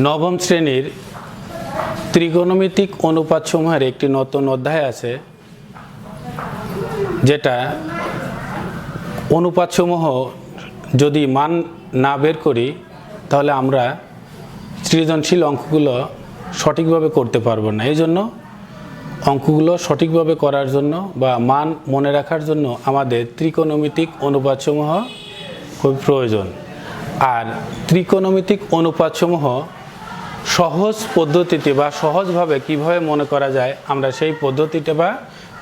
নবম শ্রেণীর ত্রিকোণমিতিক অনুপাতসমূহের একটি নতুন অধ্যায় আছে, যেটা অনুপাতসমূহ যদি মান না বের করি তাহলে আমরা সৃজনশীল অঙ্কগুলো সঠিকভাবে করতে পারবো না। এই জন্য অঙ্কগুলো সঠিকভাবে করার জন্য বা মান মনে রাখার জন্য আমাদের ত্রিকোণমিতিক অনুপাতসমূহ খুব প্রয়োজন। আর ত্রিকোণমিতিক অনুপাতসমূহ সহজ পদ্ধতিতে বা সহজভাবে কিভাবে মনে করা যায়, আমরা সেই পদ্ধতিটা বা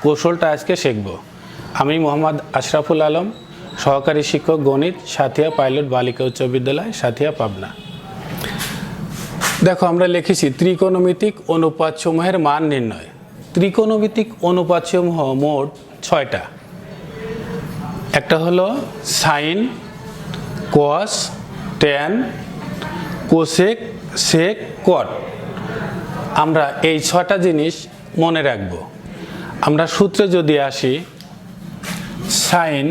কৌশলটা আজকে শিখব। আমি মোহাম্মদ আশরাফুল আলম, সহকারী শিক্ষক গণিত, সাথিয়া পাইলট বালিকা উচ্চ বিদ্যালয়, সাথিয়া, পাবনা। দেখো, আমরা লিখেছি ত্রিকোণমিতিক অনুপাতসমূহের মান নির্ণয়। ত্রিকোণমিতিক অনুপাতসমূহ মোট 6টা। একটা হলো সাইন, কস, ট্যান, কোসেক, সেক, কট। আমরা এই 6টা জিনিস মনে রাখব। আমরা সূত্রে যদি আসি, সাইন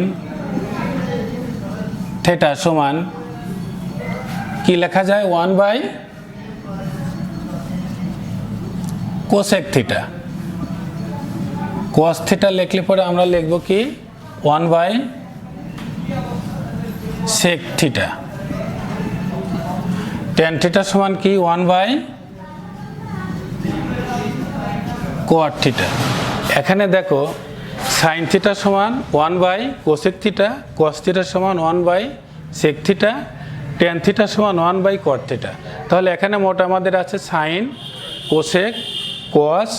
থিটা সমান কি লেখা যায়? 1 / কোসেক থিটা। কস থিটা লিখলে পরে আমরা লিখব কি? 1 / সেক থিটা। ট্যান থিটা সমান কি? 1 / কট থিটা। এখানে দেখো, সাইন থিটা সমান 1 / কোসেক থিটা, কস থিটা সমান 1 / সেক থিটা, ট্যান থিটা সমান 1 / কট থিটা। তাহলে এখানে মোট আমাদের আছে সাইন, কোসেক, কস,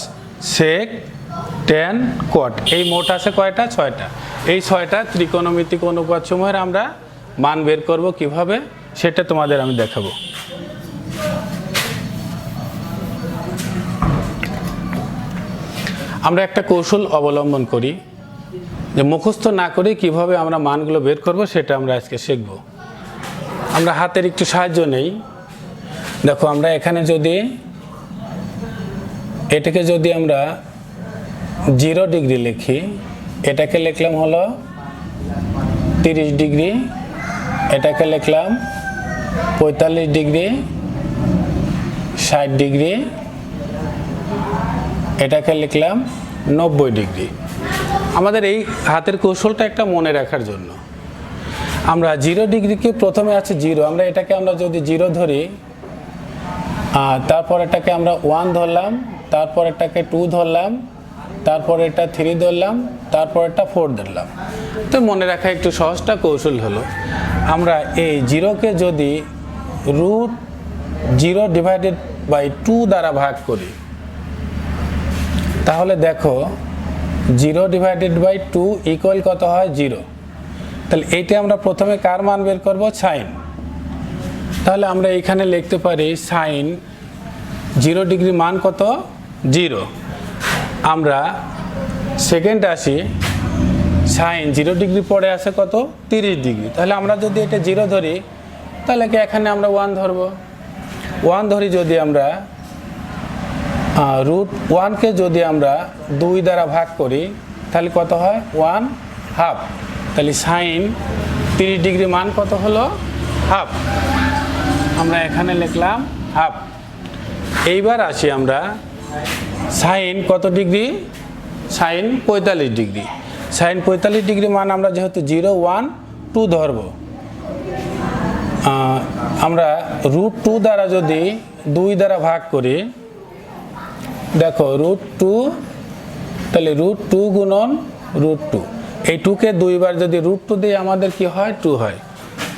সেক, ট্যান, কট। এই মোট আছে কয়টা? 6টা। এই 6টা ত্রিকোণমিতিক অনুপাতসমূহের আমরা মান বের করব কিভাবে, সেটা তোমাদের আমি দেখাবো। আমরা একটা কৌশল অবলম্বন করি, যে মুখস্থ না করে কিভাবে আমরা মানগুলো বের করব, সেটা আমরা আজকে শিখব। আমরা হাতের একটু সাহায্য নেই। দেখো, আমরা এখানে যদি এটাকে যদি আমরা 0 ডিগ্রি লিখি, এটাকে লিখলাম হলো 30 ডিগ্রি, এটাকে লিখলাম 45 ডিগ্রি, 60 ডিগ্রি, এটাকে লিখলাম 90 ডিগ্রি। আমাদের এই হাতের কৌশলটা একটা মনে রাখার জন্য। আমরা 0 ডিগ্রিকে প্রথমে আছে 0, আমরা এটাকে আমরা যদি 0 ধরি, তারপর এটাকে আমরা 1 ধরলাম, তারপর এটাকে 2 ধরলাম, তারপর এটা 3 ধরলাম, তারপর এটা 4 ধরলাম। তো মনে রাখা একটু সহজটা কৌশল হলো, আমরা এই 0কে যদি √0/2 দ্বারা ভাগ করি, তাহলে দেখো 0/2 ইকুয়াল কত হয়? 0। তাহলে এইটা আমরা প্রথমে কার মান বের করব? সাইন। তাহলে আমরা এখানে লিখতে পারি সাইন 0 ডিগ্রি মান কত? 0। আমরা সেকেন্ড আসি, সাইন 0 ডিগ্রি পরে আছে কত? 30 ডিগ্রি। তাহলে আমরা যদি এটা 0 ধরি, তাহলে কি এখানে আমরা 1 ধরব। 1 ধরি যদি আমরা, √1কে যদি আমরা 2 দ্বারা ভাগ করি, তাহলে কত হয়? 1/2। তাহলে সাইন 30 ডিগ্রি মান কত হলো? হাফ। আমরা এখানে লিখলাম হাফ। এইবার আসি আমরা সাইন কত degree? Sine 45 degree. Sine 45 degree মান আমরা যেহেতু 0, 1, 2 ধরব, আমরা √2 দ্বারা যদি 2 দ্বারা ভাগ করি, দেখো √2, তাহলে √2 গুণন √2। এই 2কে 2 বার যদি √2 দিই, আমাদের কি হয়? 2 হয়।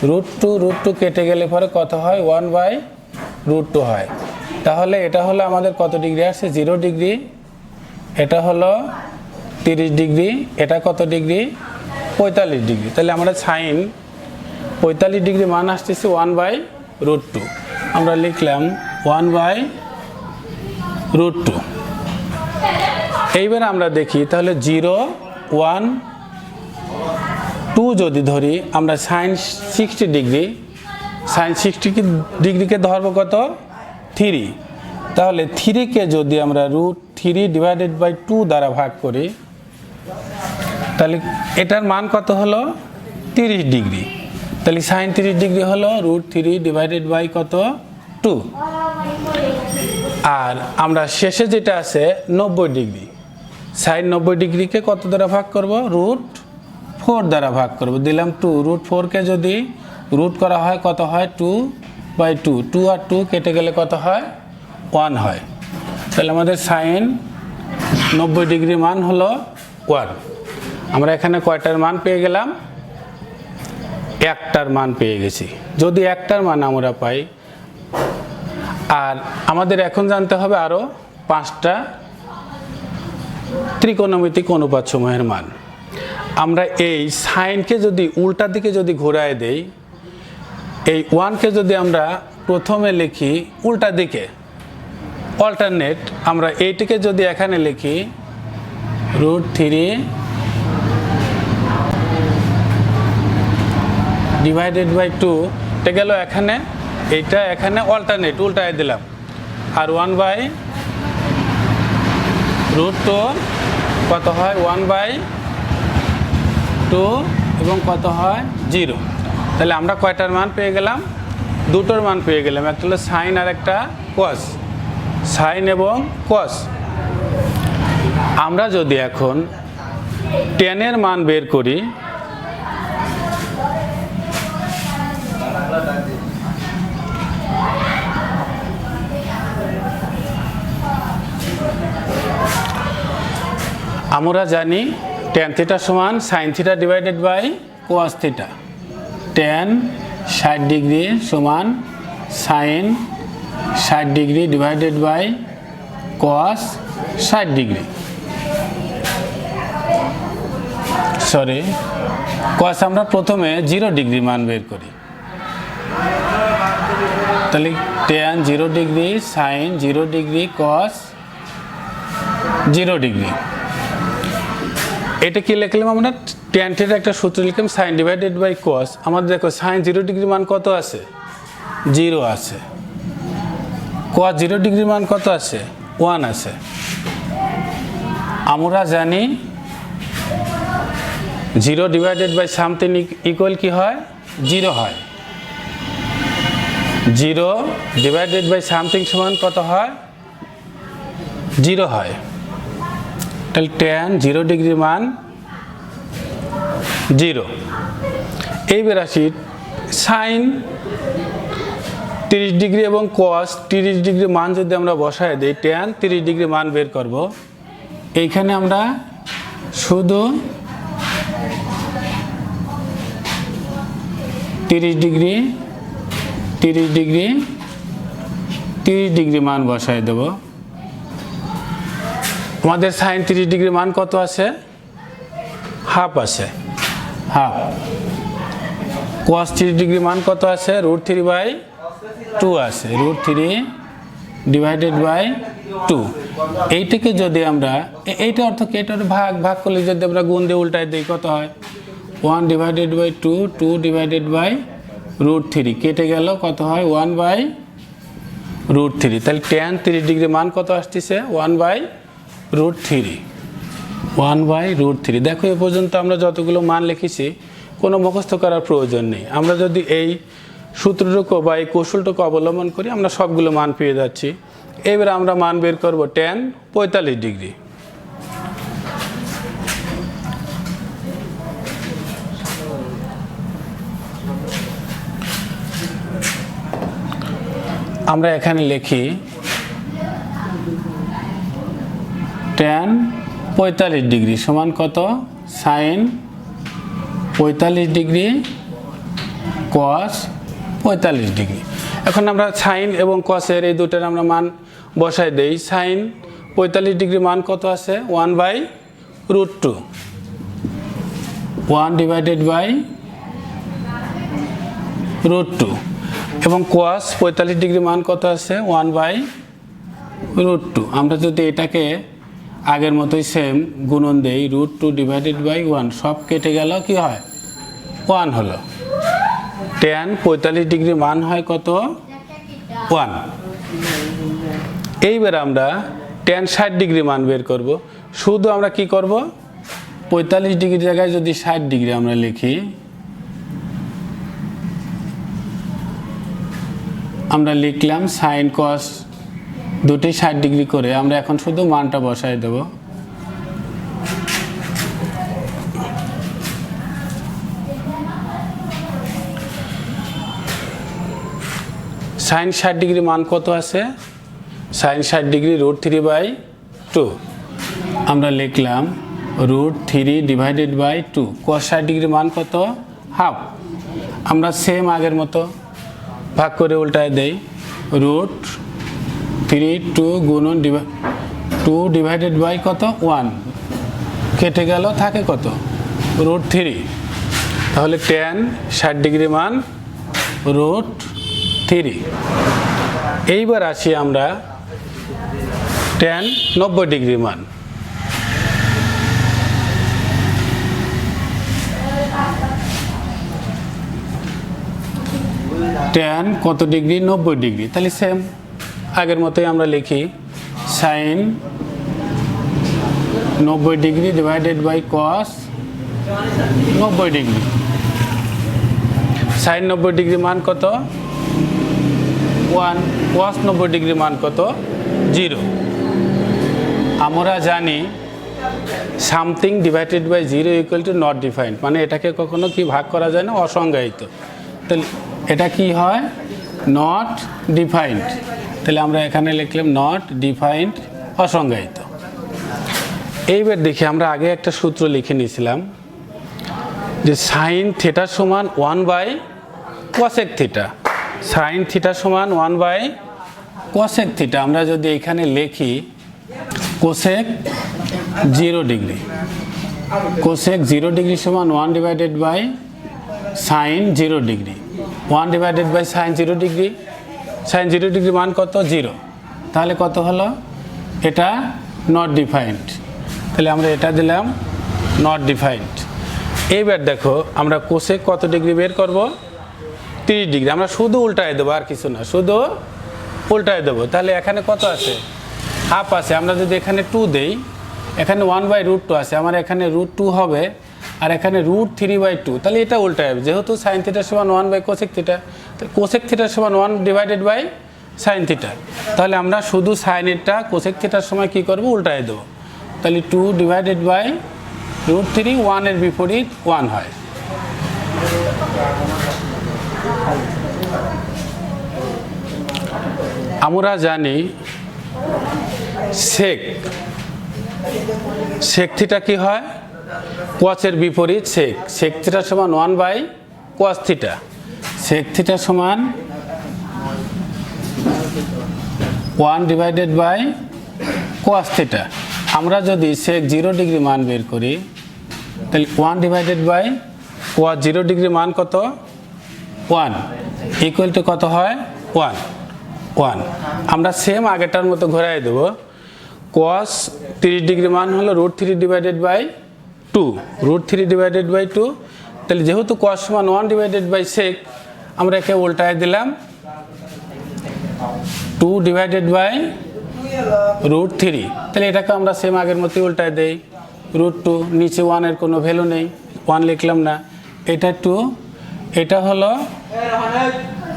√2 কেটে গেলে পরে কত হয়? 1/√2 হয়। তাহলে এটা হলো আমাদের কত ডিগ্রি আসছে? 0 ডিগ্রি। এটা হলো 30 ডিগ্রি। এটা কত ডিগ্রি? 45 ডিগ্রি। তাহলে আমরা সাইন 45 ডিগ্রি মান আসতেছে 1/√2। আমরা লিখলাম 1/√2। এইবার আমরা দেখি, তাহলে 0, 1, 2 যদি ধরি, আমরা সাইন 60 ডিগ্রি, সাইন 60 ডিগ্রিকে ধরবো কত? 3। তাহলে 3কে যদি আমরা √3/2 দ্বারা ভাগ করি, তাহলে এটার মান কত হলো? 30 ডিগ্রি। তাহলে সাইন 30 ডিগ্রি হলো √3 ডিভাইডেড বাই কত? 2। আর আমরা শেষে যেটা আছে 90 ডিগ্রি, সাইন 90 ডিগ্রিকে কত দ্বারা ভাগ করব? √4 দ্বারা ভাগ করব। দিলাম 2, √4কে যদি রুট করা হয় কত হয়? 2/2। 2 আর 2 কেটে গেলে কত হয়? 1 হয়। তাহলে আমাদের সাইন 90 ডিগ্রি মান হলো 1। আমরা এখানে কয়টার মান পেয়ে গেলাম? একটার মান পেয়ে গেছি। যদি একটার মান আমরা পাই, আর আমাদের এখন জানতে হবে আরও 5টা ত্রিকোণমিতিক অনুপাত সমূহের মান। আমরা এই সাইনকে যদি উল্টা দিকে যদি ঘোরায় দেই, এই 1কে যদি আমরা প্রথমে লিখি উল্টা দিকে, অল্টারনেট, আমরা এইটিকে যদি এখানে লিখি √3 ডিভাইডেড বাই 2, এটা গেল এখানে, এইটা এখানে অল্টারনেট উল্টায় দিলাম। আর 1/√2 কত হয়? 1/2 এবং কত হয়? 0। তাহলে আমরা কয়টার মান পেয়ে গেলাম? দুটোর মান পেয়ে গেলাম, একটা হলো সাইন আর একটা কস, সাইন এবং কস। আমরা যদি এখন টেনের মান বের করি, আমরা জানি tan θ সমান sin θ divided by cos θ। tan 60 degree সমান sin 60 degree divided by cos 60 degree. Sorry, cos আমরা প্রথমে 0 ডিগ্রি মান বের করি। তাহলে tan 0 degree sin 0 degree cos 0 degree. এটা কি লিখলাম আমরা? tan θ একটা সূত্র লিখলাম, sin ডিভাইডেড বাই cos। আমাদের দেখো sin 0 ডিগ্রি মান কত আছে? 0 আছে। cos 0 ডিগ্রি মান কত আছে? 1 আছে। আমরা জানি 0 ডিভাইডেড বাই সামথিং ইকুয়াল কি হয়? 0 হয়। 0 ডিভাইডেড বাই সামথিং সমান কত হয়? 0 হয়। তাহলে tan 0 ডিগ্রি মান 0। এইবার আসি সাইন 30 ডিগ্রি এবং cos 30 ডিগ্রি মান যদি আমরা বসায় দিই, tan 30 ডিগ্রি মান বের করব। এইখানে আমরা শুধু 30 ডিগ্রি 30 ডিগ্রি 30 ডিগ্রি মান বসায় দেব। আমাদের সাইন 30 ডিগ্রি মান কত আছে? হাফ আছে, হাফ। cos 30 ডিগ্রি মান কত আছে? √3/2 আছে, √3 ডিভাইডেড বাই 2। এইটাকে যদি আমরা, এইটা অর্থ কি? এটা ভাগ ভাগ করলে যদি আমরা গুণ দিয়ে উল্টায় দিই কত হয়? 1 ডিভাইডেড বাই 2, 2 ডিভাইডেড বাই √3 কেটে গেল, কত হয়? 1/√3। তাহলে tan 30 ডিগ্রি মান কত আসতেছে? 1/√3, 1/√3। দেখো এ পর্যন্ত আমরা যতগুলো মান লিখেছি কোনো মুখস্থ করার প্রয়োজন নেই। আমরা যদি এই সূত্রটুকু বা এই কৌশলটুকু অবলম্বন করি, আমরা সবগুলো মান পেয়ে যাচ্ছি। এবার আমরা মান বের করব tan 45 ডিগ্রি। আমরা এখানে লিখি tan 45 ডিগ্রি সমান কত? Sine 45 degree cos 45 degree. এখন আমরা সাইন এবং কসের এই দুটার আমরা মান বসাই দেই। সাইন 45 ডিগ্রি মান কত আছে? 1/√2, 1 ডিভাইডেড বাই √2। এবং cos 45 ডিগ্রি মান কত আছে? 1/√2। আমরা যদি এটাকে আগের মতোই সেম গুণন দেই, √2 ডিভাইডেড বাই 1, সব কেটে গেল, কি হয়? 1 হলো। tan 45 ডিগ্রি মান হয় কত? 1। এইবার আমরা tan 60 ডিগ্রি মান বের করব। শুধু আমরা কি করব? 45 ডিগ্রি জায়গায় যদি 60 ডিগ্রি আমরা লিখি, আমরা লিখলাম সাইন কস দুটি 60 ডিগ্রি করে। আমরা এখন শুধু মানটা বসাই দেব। সাইন 60 ডিগ্রি মান কত আছে? Sine 60 degree √3/2। আমরা লিখলাম √3 ডিভাইডেড বাই 2। কস 60 ডিগ্রি মান কত? হাফ। আমরা সেম আগের মতো ভাগ করে উল্টায় দেই। √3 2 গুণন 2 ডিভাইডেড বাই কত? 1। কেটে গেল, থাকে কত? √3। তাহলে tan 60 ডিগ্রি মান √3। এইবার আসি আমরা tan 90 ডিগ্রি মান। tan কত ডিগ্রি? 90 ডিগ্রি। তাহলে সেম আগের মতোই আমরা লিখি sine 90 degree divided by cos 90 degree. Sine 90 degree মান কত? 1। কস 90 ডিগ্রি মান কত? 0। আমরা জানি something divided by 0 equal to not defined, মানে এটাকে কখনো কি ভাগ করা যায় না, অসংজ্ঞায়িত। তাহলে এটা কি হয়? Not defined. তাহলে আমরা এখানে লিখলাম নট ডিফাইন্ড, অসংজ্ঞায়িত। এইবার দেখি, আমরা আগে একটা সূত্র লিখে নিয়েছিলাম যে সাইন থিটা সমান 1/cosec থিটা। সাইন থিটা সমান 1/cosec থিটা। আমরা যদি এখানে লিখি কোসেক 0 ডিগ্রি, কোসেক 0 ডিগ্রি সমান 1 divided by sine 0 degree. 1 divided by sine 0 degree. Sine 0 degree মান কত? 0। তাহলে কত হলো? এটা নট ডিফাইন্ড। তাহলে আমরা এটা দিলাম নট ডিফাইন্ড। এইবার দেখো, আমরা কোসেক কত ডিগ্রি বের করব? 30 ডিগ্রি। আমরা শুধু উল্টায় দেবো, আর কিছু না, শুধু উল্টায় দেবো। তাহলে এখানে কত আছে? হাফ আছে। আমরা যদি এখানে 2 দেই, এখানে 1/√2 আছে, আমার এখানে √2 হবে, আর এখানে √3/2। তাহলে এটা উল্টায় যাবে, যেহেতু সাইন থিটা সমান 1/cosec থিটা। তাহলে কোসেক থিটার সমান 1 ডিভাইডেড বাই সাইন থিটা। তাহলে আমরা শুধু সাইনেরটা কোসেক থিটার সময় কী করবো? উল্টায় দেবো। তাহলে 2 ডিভাইডেড বাই √3, 1 বিপরীত 1 হয়। আমরা জানি সেক থিটা কি হয়? কসের বিপরীত সেক। সেক থিটা সমান 1/cos থিটা। সেক থিটা সমান 1 ডিভাইডেড বাই cos থিটা। আমরা যদি সেক 0 ডিগ্রি মান বের করি, তাহলে 1 ডিভাইডেড বাই cos 0 ডিগ্রি মান কত? 1 ইকুয়াল টু কত হয়? 1। আমরা সেম আগেরটার মতো ঘোরাই দেবো। cos 30 ডিগ্রি মান হলো √3 ডিভাইডেড বাই 2। √3 divided by 2। তাহলে যেহেতু cos সমান 1 ডিভাইডেড বাই সেক, আমরা একে উল্টায় দিলাম 2 ডিভাইডেড বাই √3। তাহলে এটাকে আমরা সেম আগের মতোই উল্টায় দেই। √2, নিচে 1 এর কোনো ভ্যালু নেই, 1 লিখলাম না। এটা 2, এটা হলো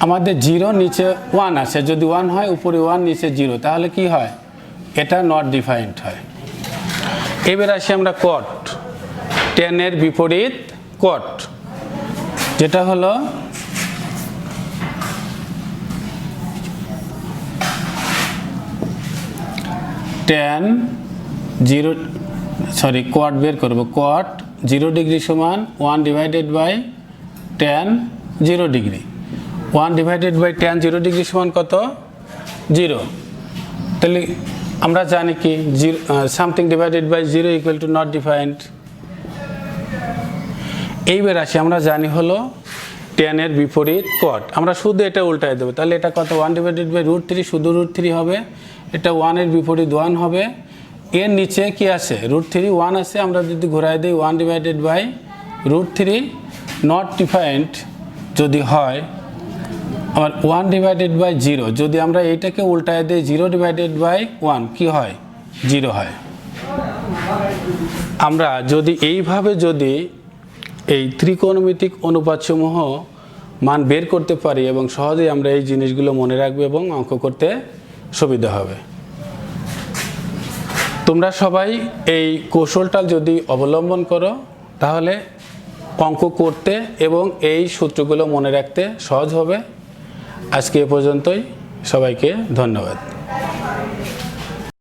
আমাদের 0, নিচে 1 আছে। যদি 1 হয়, উপরে 1 নিচে 0, তাহলে কি হয়? এটা নট ডিফাইন্ড হয়। এবার আসি আমরা কট, tan এর বিপরীত কট, যেটা হলো tan 0, কট বের করব। কট 0 ডিগ্রি সমান 1 divided by tan 0 degree. 1 divided by tan 0 degree সমান কত? 0। তাহলে আমরা জানি কি something divided by 0 equal to not defined. এইবার আসি, আমরা জানি হলো tan এর বিপরীত কট। আমরা শুধু এটা উল্টায় দেবো। তাহলে এটা কত? 1 ডিভাইডেড বাই √3, শুধু √3 হবে। এটা 1 এর বিপরীত 1 হবে। এর নিচে কি আছে? √3, 1 আছে। আমরা যদি ঘোরায় দিই 1 ডিভাইডেড বাই √3 নট ডিফাইন্ড যদি হয়, আবার 1 ডিভাইডেড বাই 0 যদি আমরা এইটাকে উল্টায় দিই 0 ডিভাইডেড বাই 1 কি হয়? 0 হয়। আমরা যদি এইভাবে যদি এই ত্রিকোণমিতিক অনুপাতসমূহ মান বের করতে পারি এবং সহজেই আমরা এই জিনিসগুলো মনে রাখবো এবং অঙ্ক করতে সুবিধা হবে। তোমরা সবাই এই কৌশলটা যদি অবলম্বন করো তাহলে অঙ্ক করতে এবং এই সূত্রগুলো মনে রাখতে সহজ হবে। আজকে এ পর্যন্তই, সবাইকে ধন্যবাদ।